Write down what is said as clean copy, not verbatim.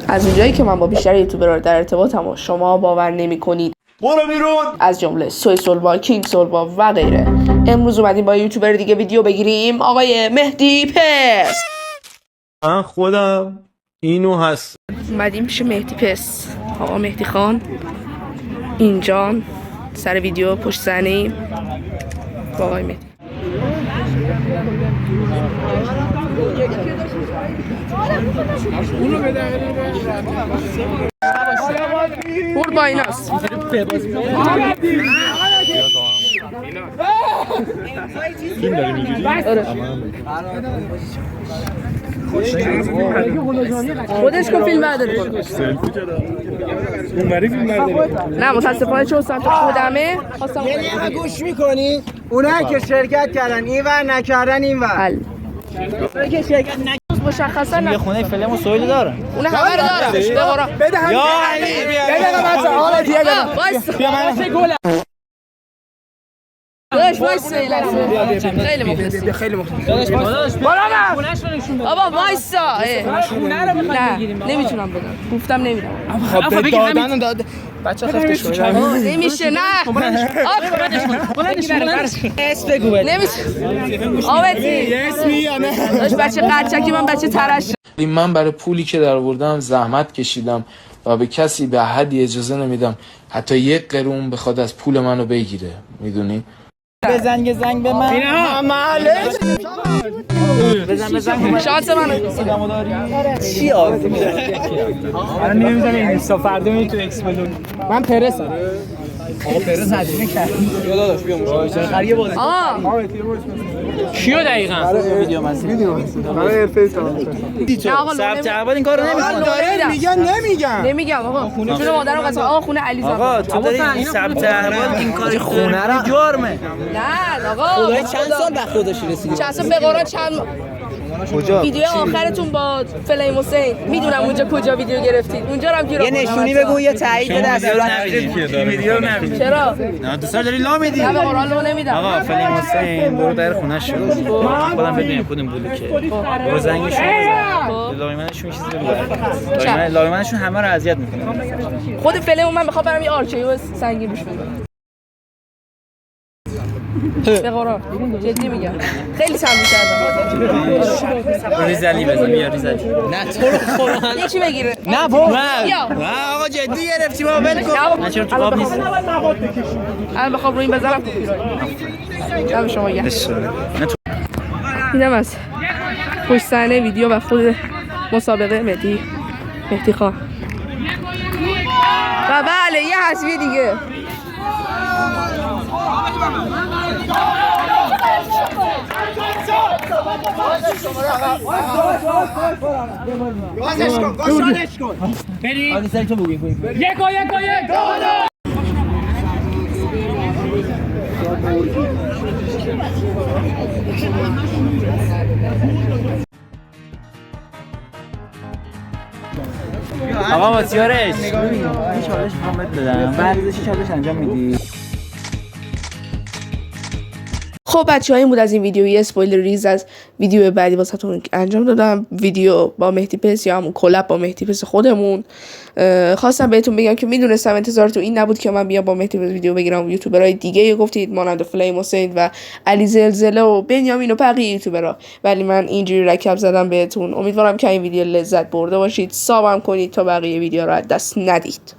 از اونجایی که من با بیشتر یوتیوبرها در ارتباطم و شما باور نمی‌کنید، برو بیرون. از جمله سوی سولبا، کینگ سولبا و غیره، امروز اومدیم با یوتیوبر دیگه ویدیو بگیریم، آقای مهدی پس. من خودم اینو هست. اومدیم پیش مهدی پس، آقا مهدی خان اینجا سر ویدیو پشت صحنه با آقای مهدی. برد با ایناست. فیلم داری میگیری؟ خودش که فیلم برداره. سلفی چرا؟ اونوری فیلم برداری؟ نه متاسفانه چون سمت خودمه خواستم یه گوش میکنی؟ اونایی که شرکت کردن اینور نکردن اینور. اونایی که شرکت نکردن مشخصا یه خونه فیلم و سویل داره. اون همه رو دارم. به قرآن. بده هم. یا علی بیا. بچه حالت یه دقیقه. بیا من. داداش وایسا خیلی مخلصی. خیلی مخلصی. بابا وایسا. نه نمیتونم بدم. گفتم نمیدم. خب دادن داد. بچه خفته شو. نمیشه نه. اسم بگو بده. نمیشه. آبتی. اسمی یا نه؟ داداش بچه قرچکی من بچه ترش. من برای پولی که در آوردم زحمت کشیدم و به کسی به حدی اجازه نمیدم حتی یک قرون بخواد از پول منو بگیره. میدونی؟ بزن یه زنگ به من. اینا محله بزن شانس منو چی آرزو الان نمیزنه اینستا فردا می تو اکسپلور. من پرس آقا پرس هزینه کردی. بیا داداش بیا مشاوره خریه بازی. کیو دقیقاً ویدیو برای حرفه تو ثبت اول این کارو نمیکنه. نمیگم آقا خونه مادرم قسم. آقا خونه علی زاده. آقا تو داری ثبت احوال این کار خونه رو جرمه. نه آقا خدای چند سال به خودش رسیدی؟ چند سال به قرآن چند کجا؟ ویدیو آخرتون با فلیم حسین میدونم اونجا کجا ویدیو گرفتید. اونجا رو هم گیرم. یه نشونی بگو یه تایید بده از ویدیو نبینی. چرا؟ نه دوستا داری لا میدی. نه به قرآن لو نمیدم. آقا فلیم حسین برو در خونه شو. خودم بدونم کدوم بوده که. برو زنگشون بزن. لایمنشون چیزی بگو. لایمنشون همه رو اذیت میکنه. خود فلیم من میخوام برم یه آرکیو سنگین روش بدم. به قرآن جدی میگم خیلی سمی کردم. ریزلی بزن بیا ریزلی. نه تو رو قرآن یه چی بگیره. نه بابا نه آقا جدی گرفتی بابا ول کن. نه چرا تو قاب نیست. الان بخوام روی این بزنم دم شما گرم. اینم از پشت صحنه ویدیو و خود مسابقه مهدی خان. و بله یه حذفی دیگه. گوشش کن بریم آدی سری تو بگیم یک آقا واسیارش چالش میخوام بدم ورزشی چالش انجام میدی. خب بچه ها این بود از این ویدیو. یه اسپویلر ریز از ویدیو بعدی واسهتون انجام دادم. ویدیو با مهدی پس یا همون کلاب با مهدی پس خودمون. خواستم بهتون بگم که میدونستم انتظارتون این نبود که من بیام با مهدی پس ویدیو بگیرم. یوتیوبرهای دیگه گفتید مانند فلیم حسین و علی زلزله و بنیامین و بقیه یوتیوبرها، ولی من اینجوری رکب زدم بهتون. امیدوارم که این ویدیو لذت برده باشید. سابم کنید تا بقیه ویدیو رو از دست ندید.